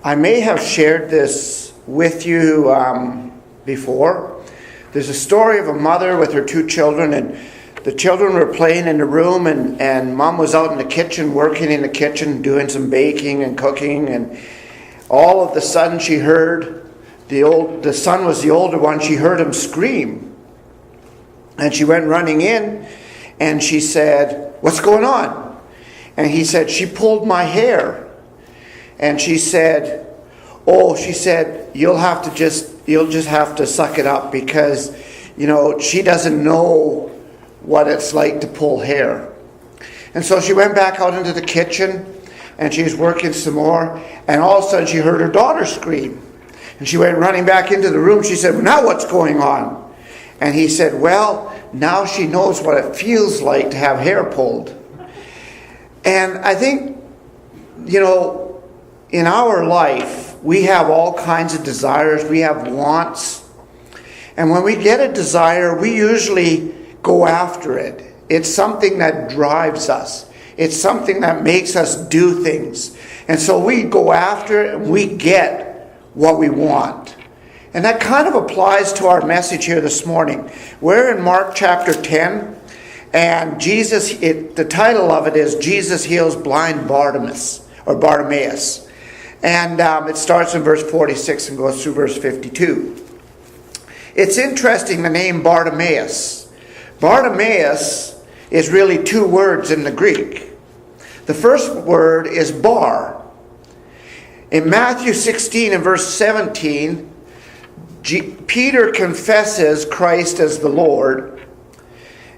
I may have shared this with you before. There's a story of a mother with her two children, and the children were playing in the room, and Mom was out in the kitchen, working in the kitchen, doing some baking and cooking, and all of a sudden she heard the son was the older one, she heard him scream. And she went running in, and she said, "What's going on?" And he said, "She pulled my hair." And she said, "You'll just have to suck it up, because, she doesn't know what it's like to pull hair." And so she went back out into the kitchen, and she was working some more, and all of a sudden she heard her daughter scream. And she went running back into the room. She said, "Well, now what's going on?" And he said, "Well, now she knows what it feels like to have hair pulled." And I think, in our life, we have all kinds of desires. We have wants. And when we get a desire, we usually go after it. It's something that drives us. It's something that makes us do things. And so we go after it, and we get what we want. And that kind of applies to our message here this morning. We're in Mark chapter 10, and the title of it is Jesus Heals Blind Bartimaeus. And it starts in verse 46 and goes through verse 52. It's interesting, the name Bartimaeus. Bartimaeus is really two words in the Greek. The first word is bar. In Matthew 16 and verse 17, Peter confesses Christ as the Lord.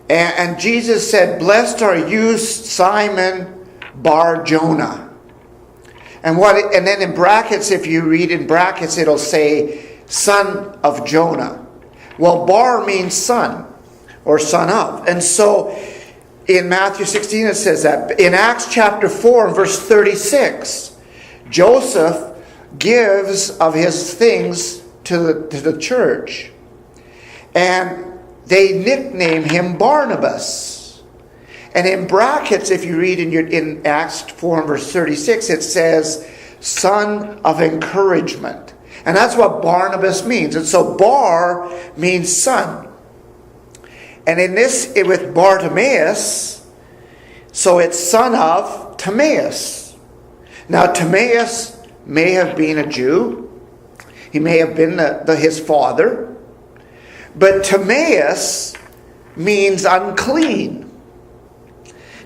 And Jesus said, "Blessed are you, Simon Bar-Jonah." And then in brackets, if you read in brackets, it'll say, "Son of Jonah." Well, Bar means son, or son of. And so in Matthew 16 it says that. In Acts chapter 4 and verse 36, Joseph gives of his things to the church. And they nickname him Barnabas. And in brackets, if you read in Acts 4 and verse 36, it says, "Son of encouragement." And that's what Barnabas means. And so Bar means son. And in this, with Bartimaeus, so it's son of Timaeus. Now Timaeus may have been a Jew. He may have been his father. But Timaeus means unclean.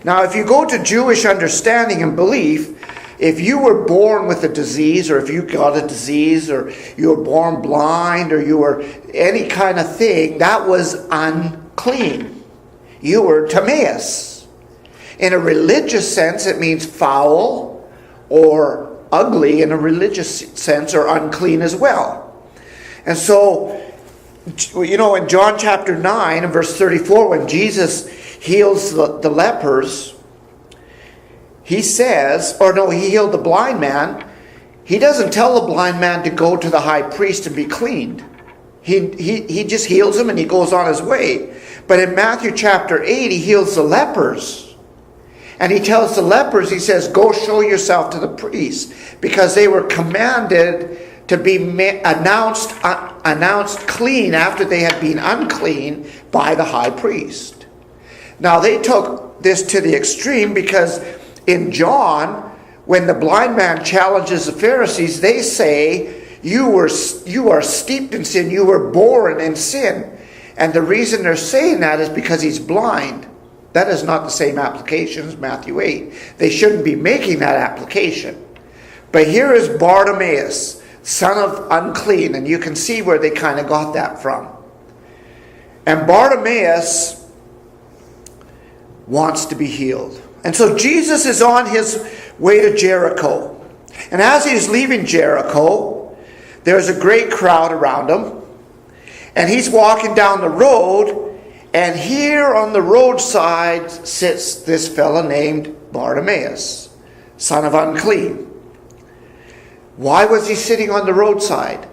Now, if you go to Jewish understanding and belief, if you were born with a disease, or if you got a disease, or you were born blind, or you were any kind of thing, that was unclean. You were Timaeus. In a religious sense, it means foul or ugly in a religious sense, or unclean as well. And so, in John chapter 9 and verse 34, when Jesus heals the lepers, he says, he healed the blind man. He doesn't tell the blind man to go to the high priest and be cleaned. He just heals him and he goes on his way. But in Matthew chapter 8, he heals the lepers. And he tells the lepers, he says, "Go show yourself to the priest," because they were commanded to be announced clean after they had been unclean by the high priest. Now they took this to the extreme, because in John, when the blind man challenges the Pharisees, they say, you are steeped in sin, you were born in sin. And the reason they're saying that is because he's blind. That is not the same application as Matthew 8. They shouldn't be making that application. But here is Bartimaeus, son of unclean, and you can see where they kind of got that from. And Bartimaeus wants to be healed. And so Jesus is on his way to Jericho. And as he's leaving Jericho, there's a great crowd around him. And he's walking down the road, and here on the roadside sits this fellow named Bartimaeus, son of unclean. Why was he sitting on the roadside?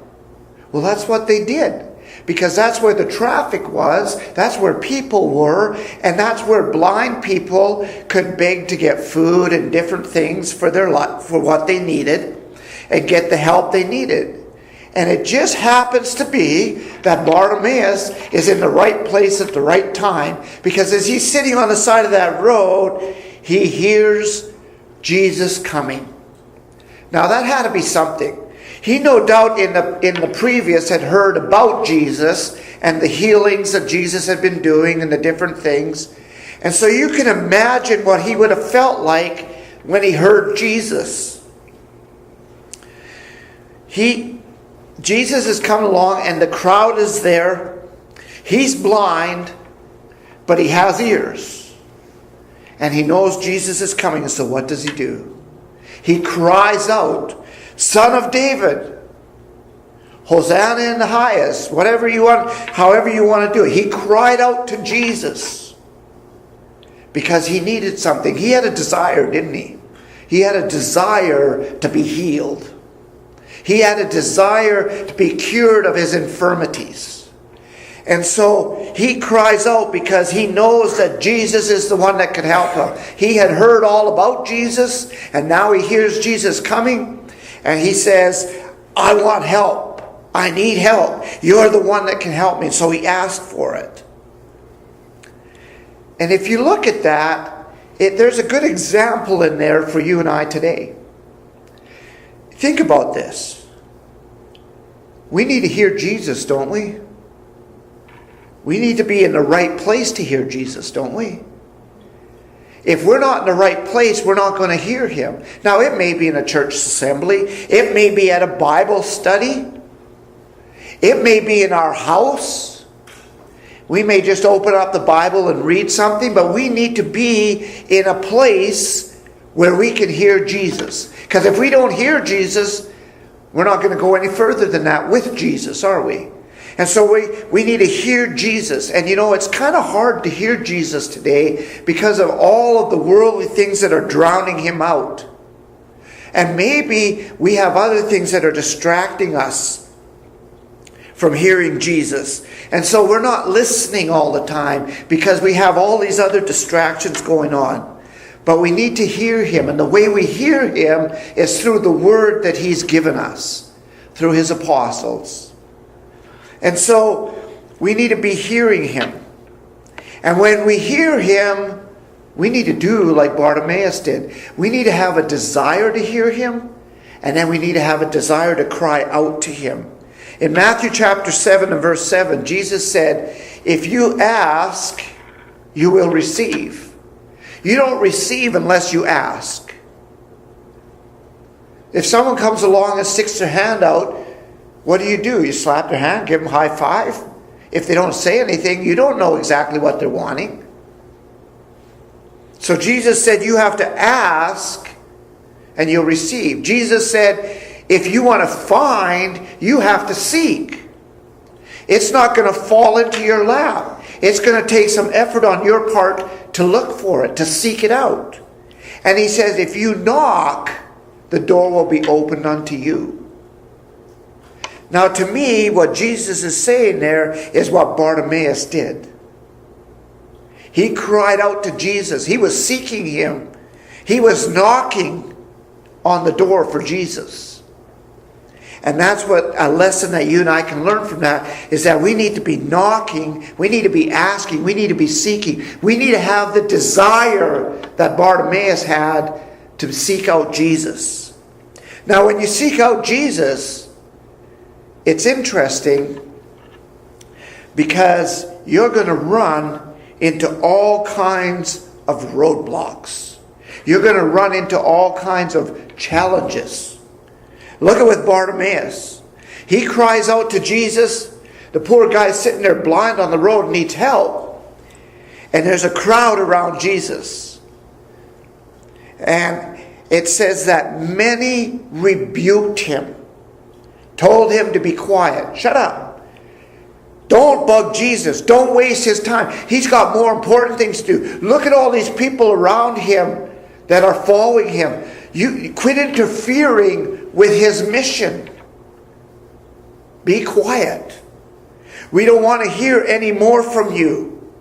Well, that's what they did. Because that's where the traffic was, that's where people were, and that's where blind people could beg to get food and different things for what they needed. and get the help they needed. And it just happens to be that Bartimaeus is in the right place at the right time, because as he's sitting on the side of that road, he hears Jesus coming. Now that had to be something. He no doubt in the previous had heard about Jesus and the healings that Jesus had been doing and the different things. And so you can imagine what he would have felt like when he heard Jesus. Jesus is coming along and the crowd is there. He's blind, but he has ears. And he knows Jesus is coming. And so what does he do? He cries out, "Son of David, Hosanna in the highest," whatever you want, however you want to do it. He cried out to Jesus because he needed something. He had a desire, didn't he? He had a desire to be healed. He had a desire to be cured of his infirmities. And so he cries out because he knows that Jesus is the one that can help him. He had heard all about Jesus, and now he hears Jesus coming, and he says, "I want help. I need help. You're the one that can help me." So he asked for it. And if you look at that, there's a good example in there for you and I today. Think about this. We need to hear Jesus, don't we? We need to be in the right place to hear Jesus, don't we? If we're not in the right place, we're not going to hear him. Now, it may be in a church assembly. It may be at a Bible study. It may be in our house. We may just open up the Bible and read something, but we need to be in a place where we can hear Jesus. Because if we don't hear Jesus, we're not going to go any further than that with Jesus, are we? And so we need to hear Jesus. And you know, it's kind of hard to hear Jesus today because of all of the worldly things that are drowning him out. And maybe we have other things that are distracting us from hearing Jesus. And so we're not listening all the time because we have all these other distractions going on. But we need to hear him. And the way we hear him is through the word that he's given us, through his apostles. And so we need to be hearing him. And when we hear him, we need to do like Bartimaeus did. We need to have a desire to hear him. And then we need to have a desire to cry out to him. In Matthew chapter 7 and verse 7, Jesus said, "If you ask, you will receive." You don't receive unless you ask. If someone comes along and sticks their hand out, what do? You slap their hand, give them a high five. If they don't say anything, you don't know exactly what they're wanting. So Jesus said you have to ask and you'll receive. Jesus said if you want to find, you have to seek. It's not going to fall into your lap. It's going to take some effort on your part to look for it, to seek it out. And he says if you knock, the door will be opened unto you. Now to me, what Jesus is saying there is what Bartimaeus did. He cried out to Jesus. He was seeking him. He was knocking on the door for Jesus. And that's what a lesson that you and I can learn from that is that we need to be knocking, we need to be asking, we need to be seeking. We need to have the desire that Bartimaeus had to seek out Jesus. Now when you seek out Jesus, it's interesting because you're going to run into all kinds of roadblocks. You're going to run into all kinds of challenges. Look at with Bartimaeus. He cries out to Jesus. The poor guy's sitting there blind on the road and needs help. And there's a crowd around Jesus. And it says that many rebuked him. Told him to be quiet. Shut up. Don't bug Jesus. Don't waste his time. He's got more important things to do. Look at all these people around him that are following him. You quit interfering with his mission. Be quiet. We don't want to hear any more from you.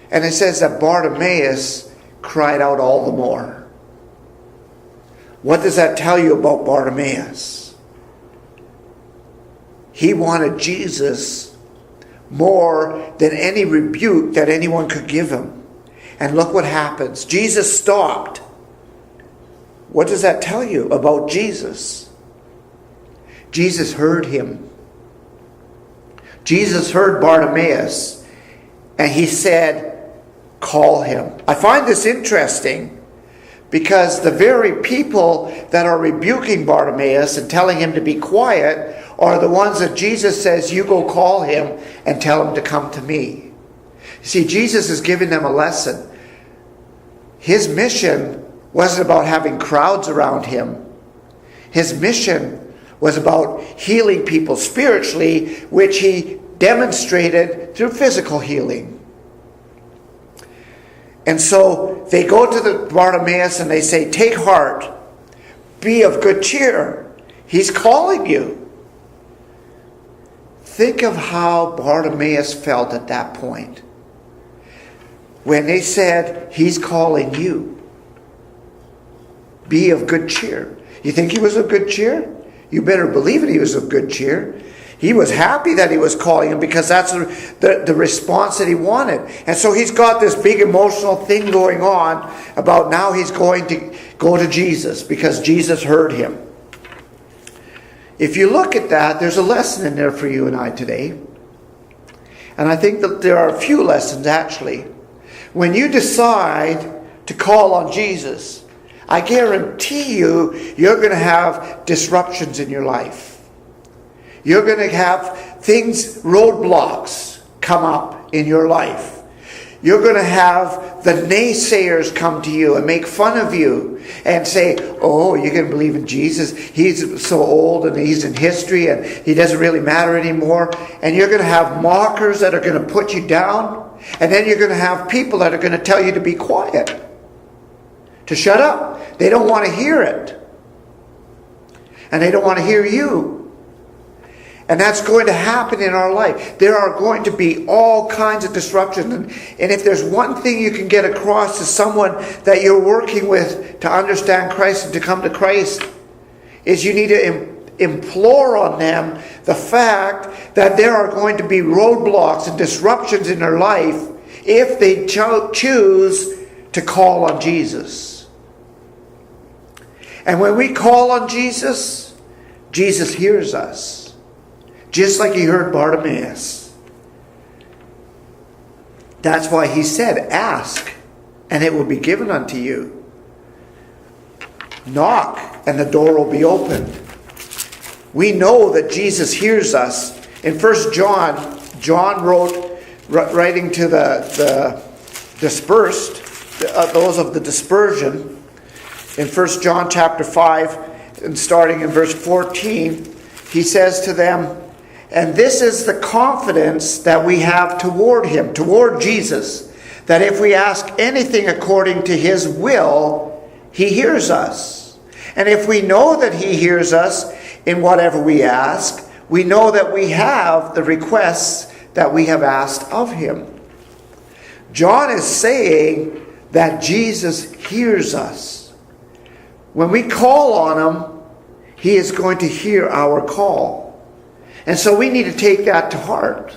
And it says that Bartimaeus cried out all the more. What does that tell you about Bartimaeus? He wanted Jesus more than any rebuke that anyone could give him. And look what happens. Jesus stopped. What does that tell you about Jesus? Jesus heard him. Jesus heard Bartimaeus, and he said, call him. I find this interesting because the very people that are rebuking Bartimaeus and telling him to be quiet are the ones that Jesus says, you go call him and tell him to come to me. You see, Jesus is giving them a lesson. His mission wasn't about having crowds around him. His mission was about healing people spiritually, which he demonstrated through physical healing. And so they go to the Bartimaeus and they say, take heart, be of good cheer. He's calling you. Think of how Bartimaeus felt at that point. When they said, he's calling you. Be of good cheer. You think he was of good cheer? You better believe it, he was of good cheer. He was happy that he was calling him because that's the response that he wanted. And so he's got this big emotional thing going on about now he's going to go to Jesus because Jesus heard him. If you look at that, there's a lesson in there for you and I today. And I think that there are a few lessons actually. When you decide to call on Jesus, I guarantee you're going to have disruptions in your life. You're going to have things, roadblocks come up in your life. You're going to have the naysayers come to you and make fun of you and say, oh, you're going to believe in Jesus? He's so old and he's in history and he doesn't really matter anymore. And you're going to have mockers that are going to put you down. And then you're going to have people that are going to tell you to be quiet, to shut up. They don't want to hear it. And they don't want to hear you. And that's going to happen in our life. There are going to be all kinds of disruptions. And if there's one thing you can get across to someone that you're working with to understand Christ and to come to Christ, is you need to implore on them the fact that there are going to be roadblocks and disruptions in their life if they choose to call on Jesus. And when we call on Jesus, Jesus hears us. Just like he heard Bartimaeus. That's why he said, ask, and it will be given unto you. Knock, and the door will be opened. We know that Jesus hears us. In 1 John wrote, writing to the dispersed, those of the dispersion, in 1 John chapter 5, and starting in verse 14, he says to them, and this is the confidence that we have toward him, toward Jesus, that if we ask anything according to his will, he hears us. And if we know that he hears us in whatever we ask, we know that we have the requests that we have asked of him. John is saying that Jesus hears us. When we call on him, he is going to hear our call. And so we need to take that to heart.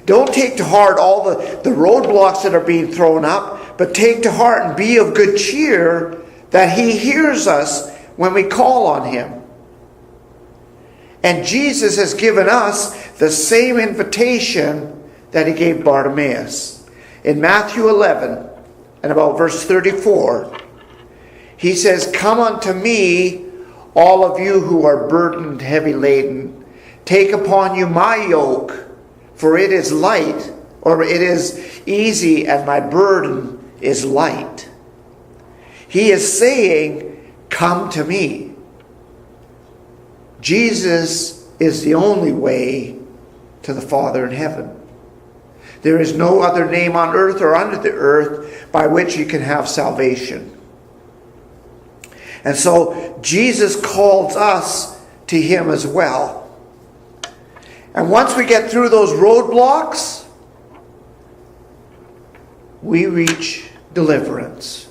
Don't take to heart all the roadblocks that are being thrown up, but take to heart and be of good cheer that he hears us when we call on him. And Jesus has given us the same invitation that he gave Bartimaeus. In Matthew 11, and about verse 34, he says, come unto me, all of you who are burdened, heavy laden. Take upon you my yoke, for it is light, or it is easy, and my burden is light. He is saying, come to me. Jesus is the only way to the Father in heaven. There is no other name on earth or under the earth by which you can have salvation. And so Jesus calls us to him as well. And once we get through those roadblocks, we reach deliverance.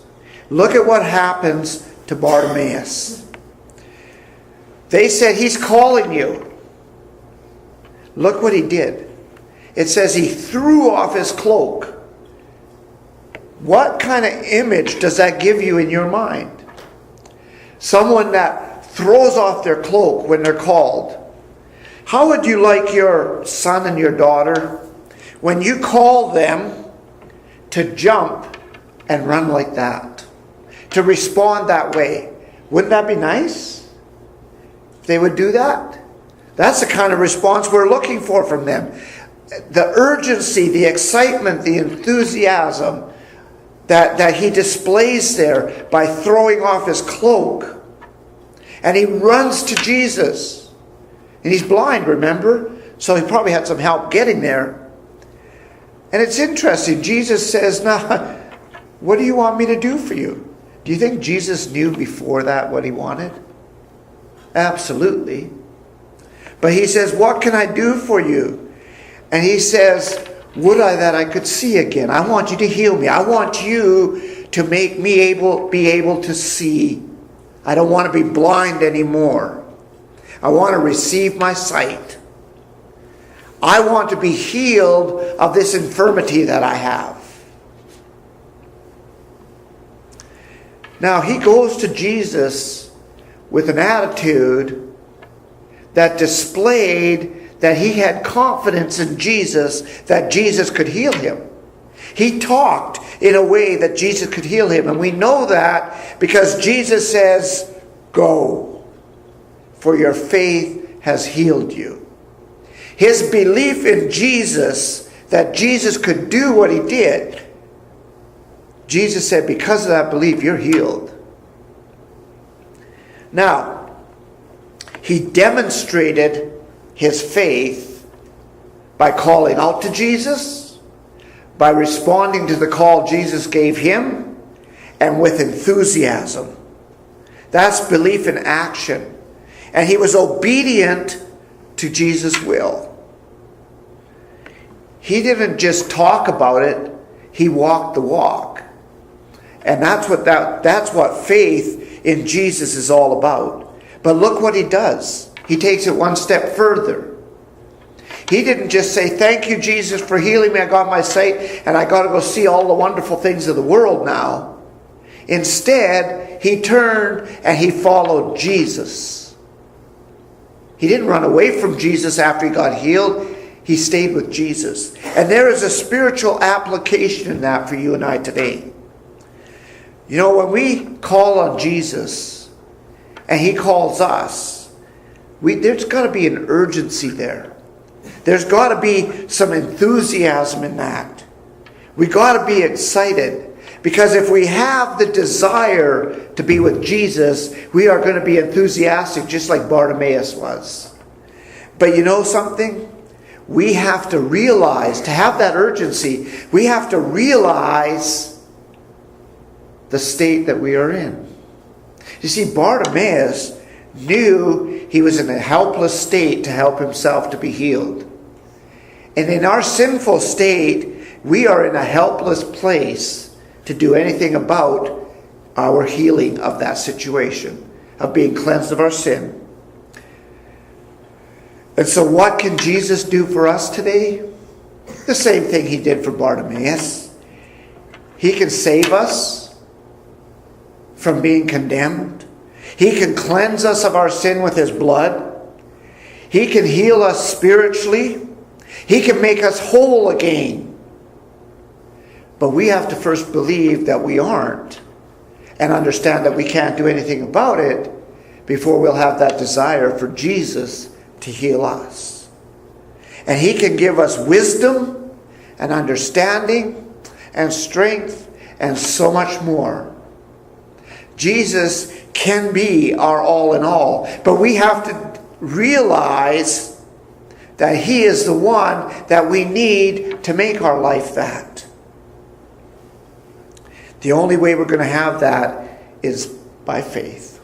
Look at what happens to Bartimaeus. They said, he's calling you. Look what he did. It says he threw off his cloak. What kind of image does that give you in your mind? Someone that throws off their cloak when they're called. How would you like your son and your daughter, when you call them, to jump and run like that? To respond that way? Wouldn't that be nice? If they would do that? That's the kind of response we're looking for from them. The urgency, the excitement, the enthusiasm that he displays there by throwing off his cloak. And he runs to Jesus. And he's blind, remember? So he probably had some help getting there. And it's interesting. Jesus says, now, what do you want me to do for you? Do you think Jesus knew before that what he wanted? Absolutely. But he says, what can I do for you? And he says, would I that I could see again? I want you to heal me. I want you to make me be able to see. I don't want to be blind anymore. I want to receive my sight. I want to be healed of this infirmity that I have. Now he goes to Jesus with an attitude that displayed that he had confidence in Jesus, that Jesus could heal him. He talked in a way that Jesus could heal him. And we know that because Jesus says, go, for your faith has healed you. His belief in Jesus, that Jesus could do what he did, Jesus said, because of that belief, you're healed. Now, he demonstrated his faith by calling out to Jesus, by responding to the call Jesus gave him, and with enthusiasm. That's belief in action. And he was obedient to Jesus' will. He didn't just talk about it, he walked the walk. And that's what faith in Jesus is all about. But look what he does. He takes it one step further. He didn't just say, thank you, Jesus, for healing me. I got my sight and I got to go see all the wonderful things of the world now. Instead, he turned and he followed Jesus. He didn't run away from Jesus after he got healed. He stayed with Jesus. And there is a spiritual application in that for you and I today. You know, when we call on Jesus and he calls us, there's got to be an urgency there. There's got to be some enthusiasm in that. We got to be excited. Because if we have the desire to be with Jesus, we are going to be enthusiastic just like Bartimaeus was. But you know something? We have to realize, to have that urgency, we have to realize the state that we are in. You see, Bartimaeus knew he was in a helpless state to help himself to be healed. And in our sinful state, we are in a helpless place to do anything about our healing of that situation, of being cleansed of our sin. And so what can Jesus do for us today? The same thing he did for Bartimaeus. He can save us from being condemned. He can cleanse us of our sin with his blood. He can heal us spiritually. He can make us whole again. But we have to first believe that we aren't and understand that we can't do anything about it before we'll have that desire for Jesus to heal us. And he can give us wisdom and understanding and strength and so much more. Jesus can be our all in all, but we have to realize that he is the one that we need to make our life that. The only way we're going to have that is by faith.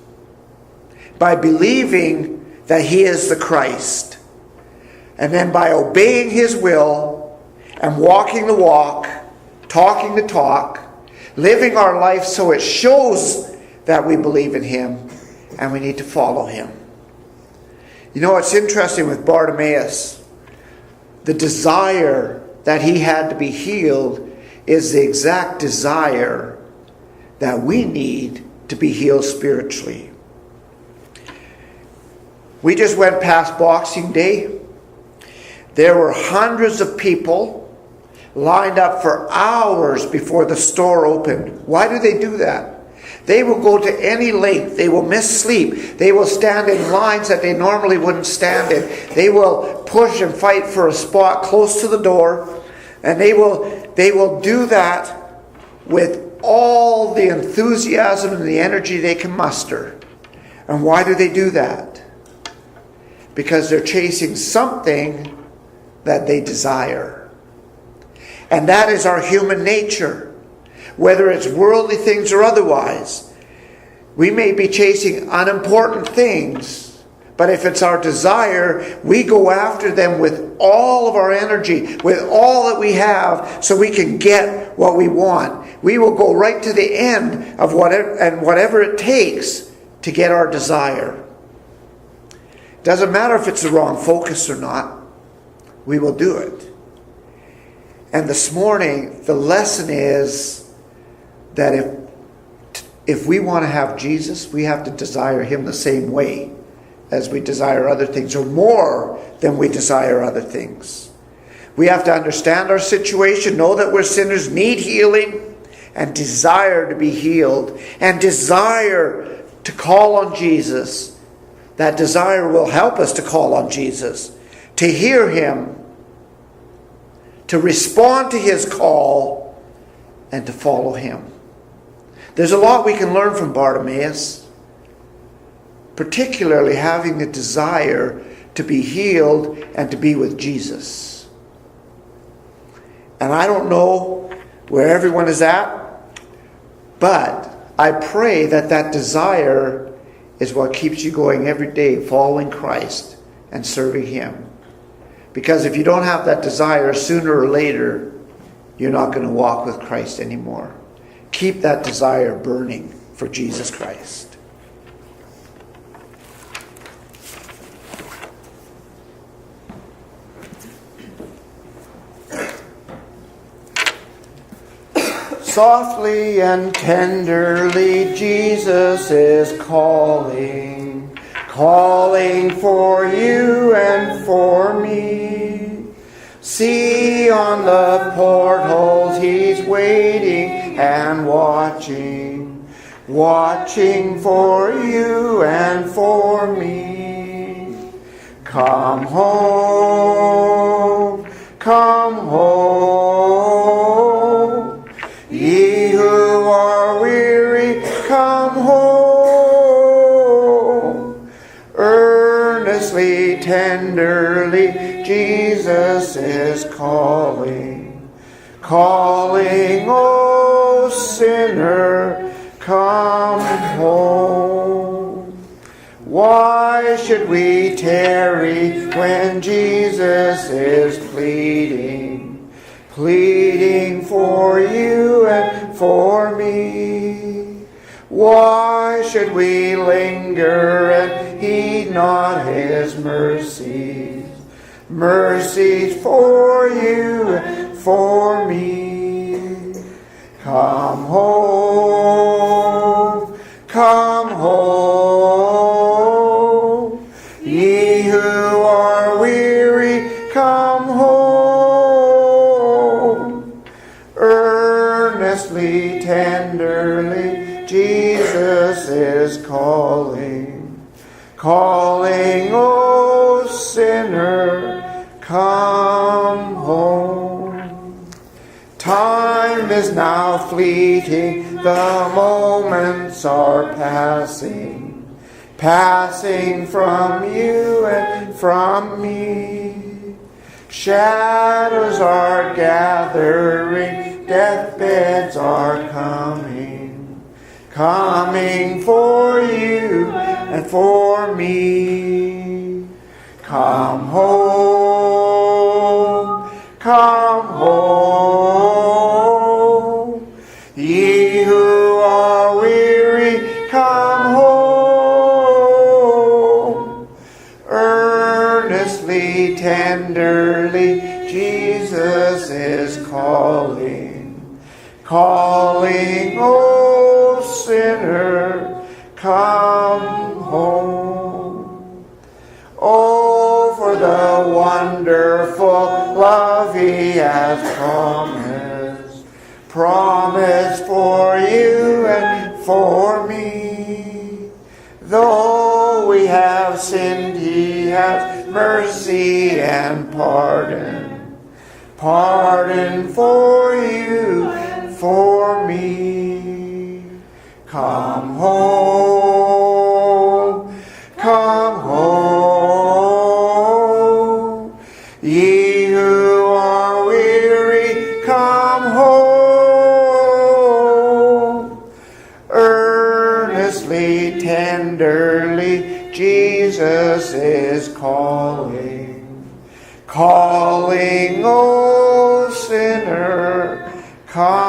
By believing that he is the Christ. And then by obeying his will and walking the walk, talking the talk, living our life so it shows that we believe in him and we need to follow him. You know, it's interesting with Bartimaeus. The desire that he had to be healed is the exact desire that we need to be healed spiritually. We just went past Boxing Day. There were hundreds of people lined up for hours before the store opened. Why do they do that? They will go to any length. They will miss sleep. They will stand in lines that they normally wouldn't stand in. They will push and fight for a spot close to the door. And they will do that with all the enthusiasm and the energy they can muster. And why do they do that? Because they're chasing something that they desire. And that is our human nature. Whether it's worldly things or otherwise. We may be chasing unimportant things, but if it's our desire, we go after them with all of our energy, with all that we have, so we can get what we want. We will go right to the end of whatever it takes to get our desire. Doesn't matter if it's the wrong focus or not. We will do it. And this morning, the lesson is that if we want to have Jesus, we have to desire him the same way as we desire other things, or more than we desire other things. We have to understand our situation, know that we're sinners, need healing, and desire to be healed, and desire to call on Jesus. That desire will help us to call on Jesus, to hear him, to respond to his call, and to follow him. There's a lot we can learn from Bartimaeus, particularly having the desire to be healed and to be with Jesus. And I don't know where everyone is at, but I pray that that desire is what keeps you going every day, following Christ and serving him. Because if you don't have that desire, sooner or later, you're not going to walk with Christ anymore. Keep that desire burning for Jesus Christ. Softly and tenderly Jesus is calling, calling for you and for me. See on the portals he's waiting and watching, watching for you and for me. Come home, come home, ye who are weary, come home. Earnestly, tenderly, Jesus is calling, calling, O sinner, come home. Why should we tarry when Jesus is pleading, pleading for you and for me? Why should we linger and heed not his mercies? Mercies for you and for me. Come home, come home. Ye who are weary, come home. Earnestly, tenderly, Jesus is calling, calling, O sinner, come home. Time is now fleeting, the moments are passing, passing from you and from me. Shadows are gathering, deathbeds are coming, coming for you and for me. Come home, come home, ye who are weary, come tenderly, Jesus is calling, calling, O sinner, come home. Oh, for the wonderful love he hath promised, promised for you and for me. Though we have sinned, he hath mercy and pardon, pardon for you and for me. Come home, come home, ye who are weary, come home. Earnestly, tenderly, Jesus is calling, calling, O sinner, come